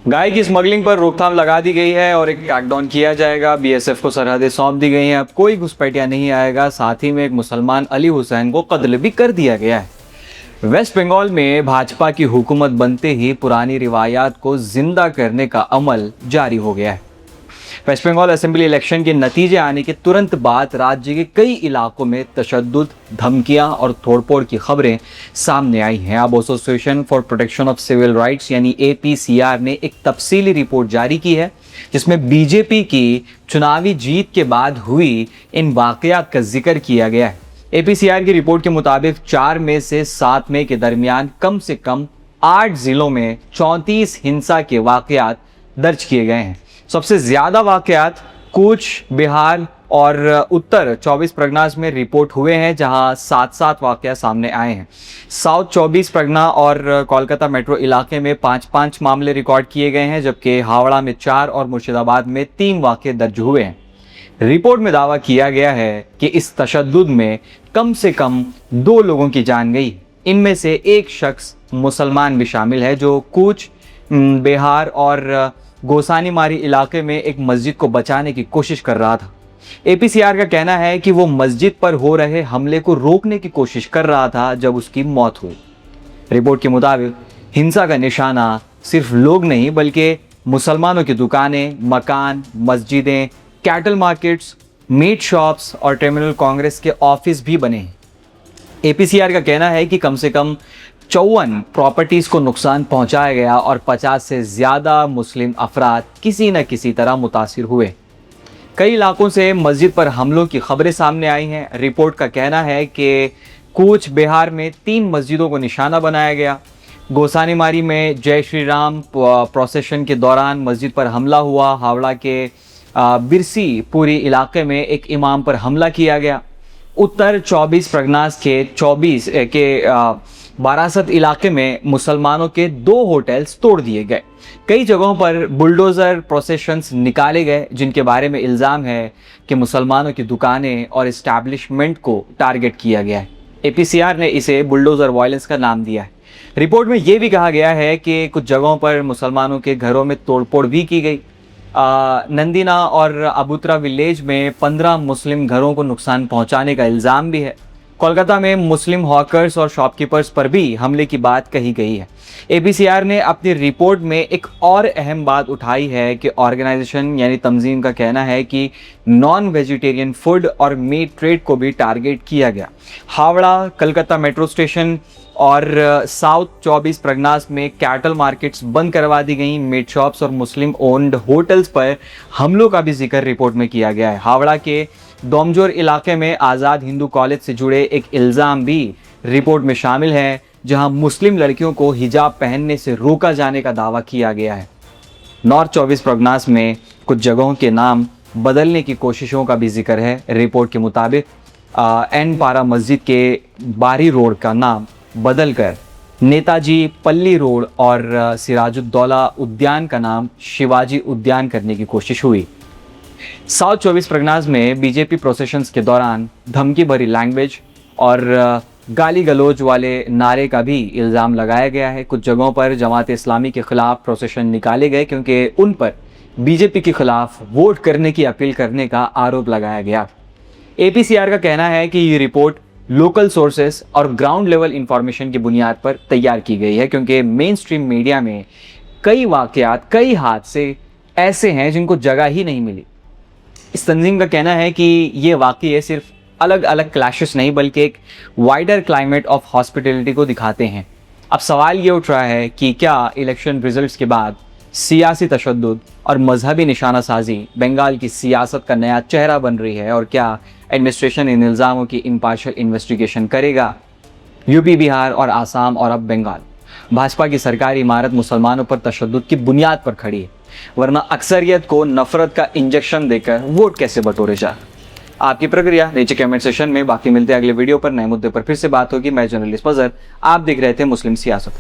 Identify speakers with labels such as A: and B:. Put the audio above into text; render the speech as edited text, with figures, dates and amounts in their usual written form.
A: गाय की स्मगलिंग पर रोकथाम लगा दी गई है और एक क्रैकडाउन किया जाएगा। बीएसएफ को सरहदें सौंप दी गई हैं। अब कोई घुसपैठिया नहीं आएगा। साथ ही में एक मुसलमान अली हुसैन को कत्ल भी कर दिया गया है। वेस्ट बंगाल में भाजपा की हुकूमत बनते ही पुरानी रिवायात को जिंदा करने का अमल जारी हो गया है। वेस्ट बंगाल असेंबली इलेक्शन के नतीजे आने के तुरंत बाद राज्य के कई इलाकों में तशद्दुद, धमकियां और तोड़फोड़ की खबरें सामने आई हैं। अब association for protection of civil rights यानी APCR ने एक तफसीली रिपोर्ट जारी की है, जिसमें बीजेपी की चुनावी जीत के बाद हुई इन वाकयात का जिक्र किया गया है। APCR की रिपोर्ट के मुताबिक 4 मई से 7 मई के दरमियान कम से कम 8 जिलों में 34 हिंसा के वाकयात दर्ज किए गए हैं। सबसे ज्यादा वाकयात कूच, बिहार और उत्तर 24 परगनास में रिपोर्ट हुए हैं, जहां 7 वाकया सामने आए हैं। साउथ 24 परगना और कोलकाता मेट्रो इलाके में 5 मामले रिकॉर्ड किए गए हैं, जबकि हावड़ा में 4 और मुर्शिदाबाद में 3 वाकये दर्ज हुए हैं। रिपोर्ट में दावा किया गया है कि इस तशद्दुद में कम से कम 2 लोगों की जान गई। इनमें से एक शख्स मुसलमान भी शामिल है, जो कूच, बिहार और गोसानीमारी इलाके में एक मस्जिद को बचाने की कोशिश कर रहा था। APCR का कहना है कि वो मस्जिद पर हो रहे हमले को रोकने की कोशिश कर रहा था जब उसकी मौत हुई। रिपोर्ट के मुताबिक हिंसा का निशाना सिर्फ लोग नहीं, बल्कि मुसलमानों की दुकानें, मकान, मस्जिदें, कैटल मार्केट्स, मीट शॉप्स और टर्मिनल कांग्रेस के ऑफिस भी बने हैं। APCR का कहना है कि कम से कम 54 प्रॉपर्टीज़ को नुकसान पहुंचाया गया और 50 से ज़्यादा मुस्लिम अफराद किसी न किसी तरह मुतासिर हुए। कई इलाकों से मस्जिद पर हमलों की खबरें सामने आई हैं। रिपोर्ट का कहना है कि कूच, बिहार में 3 मस्जिदों को निशाना बनाया गया। गोसानीमारी में जय श्री राम प्रोसेशन के दौरान मस्जिद पर हमला हुआ। हावड़ा के बिरसी पूरी इलाके में एक इमाम पर हमला किया गया। उत्तर 24 परगनास के बारासत इलाके में मुसलमानों के 2 होटल्स तोड़ दिए गए। कई जगहों पर बुलडोज़र प्रोसेशंस निकाले गए, जिनके बारे में इल्ज़ाम है कि मुसलमानों की दुकानें और इस्टेब्लिशमेंट को टारगेट किया गया है। APCR ने इसे बुलडोज़र वायलेंस का नाम दिया है। रिपोर्ट में यह भी कहा गया है कि कुछ जगहों पर मुसलमानों के घरों में तोड़फोड़ भी की गई। नंदीना और अबुत्रा विलेज में 15 मुस्लिम घरों को नुकसान पहुंचाने का इल्ज़ाम भी है। कोलकाता में मुस्लिम हॉकर्स और शॉपकीपर्स पर भी हमले की बात कही गई है। APCR ने अपनी रिपोर्ट में एक और अहम बात उठाई है कि ऑर्गेनाइजेशन यानी तंजीम का कहना है कि नॉन वेजिटेरियन फूड और मीट ट्रेड को भी टारगेट किया गया। हावड़ा, कलकत्ता मेट्रो स्टेशन और साउथ 24 परगनास में कैटल मार्केट्स बंद करवा दी गई। मीट शॉप्स और मुस्लिम ओन्ड होटल्स पर हमलों का भी जिक्र रिपोर्ट में किया गया है। हावड़ा के दोमजोर इलाके में आज़ाद हिंदू कॉलेज से जुड़े एक इल्ज़ाम भी रिपोर्ट में शामिल है, जहां मुस्लिम लड़कियों को हिजाब पहनने से रोका जाने का दावा किया गया है। नॉर्थ 24 परगनास में कुछ जगहों के नाम बदलने की कोशिशों का भी जिक्र है। रिपोर्ट के मुताबिक एन पारा मस्जिद के बारी रोड का नाम बदलकर नेताजी पल्ली रोड और सिराजुद्दौला उद्यान का नाम शिवाजी उद्यान करने की कोशिश हुई। साउथ 24 परगनास में बीजेपी प्रोसेशंस के दौरान धमकी भरी लैंग्वेज और गाली गलौज वाले नारे का भी इल्ज़ाम लगाया गया है। कुछ जगहों पर जमात इस्लामी के खिलाफ प्रोसेशन निकाले गए, क्योंकि उन पर बीजेपी के खिलाफ वोट करने की अपील करने का आरोप लगाया गया। APCR का कहना है कि ये रिपोर्ट लोकल सोर्सेस और ग्राउंड लेवल इंफॉर्मेशन की बुनियाद पर तैयार की गई है, क्योंकि मेन स्ट्रीम मीडिया में कई वाकयात, कई हादसे ऐसे हैं जिनको जगह ही नहीं मिली। इस तंजीम का कहना है कि ये वाकये सिर्फ अलग अलग क्लैशेस नहीं, बल्कि एक वाइडर क्लाइमेट ऑफ हॉस्पिटैलिटी को दिखाते हैं। अब सवाल ये उठ रहा है कि क्या इलेक्शन रिजल्ट्स के बाद सियासी तशद्दुद और मजहबी निशाना साजी बंगाल की सियासत का नया चेहरा बन रही है, और क्या एडमिनिस्ट्रेशन इन इल्ज़ामों की इम्पार्शियल इन्वेस्टिगेशन करेगा? यूपी, बिहार और आसाम और अब बंगाल, भाजपा की सरकारी इमारत मुसलमानों पर तशद्दुद की बुनियाद पर खड़ी है, वरना अक्सरियत को नफरत का इंजेक्शन देकर वोट कैसे बटोरे जा। आपकी प्रक्रिया नीचे कमेंट सेशन में। बाकी मिलते हैं अगले वीडियो पर, नए मुद्दे पर फिर से बात होगी। मैं जर्नलिस्ट मजहर, आप देख रहे थे मुस्लिम सियासत।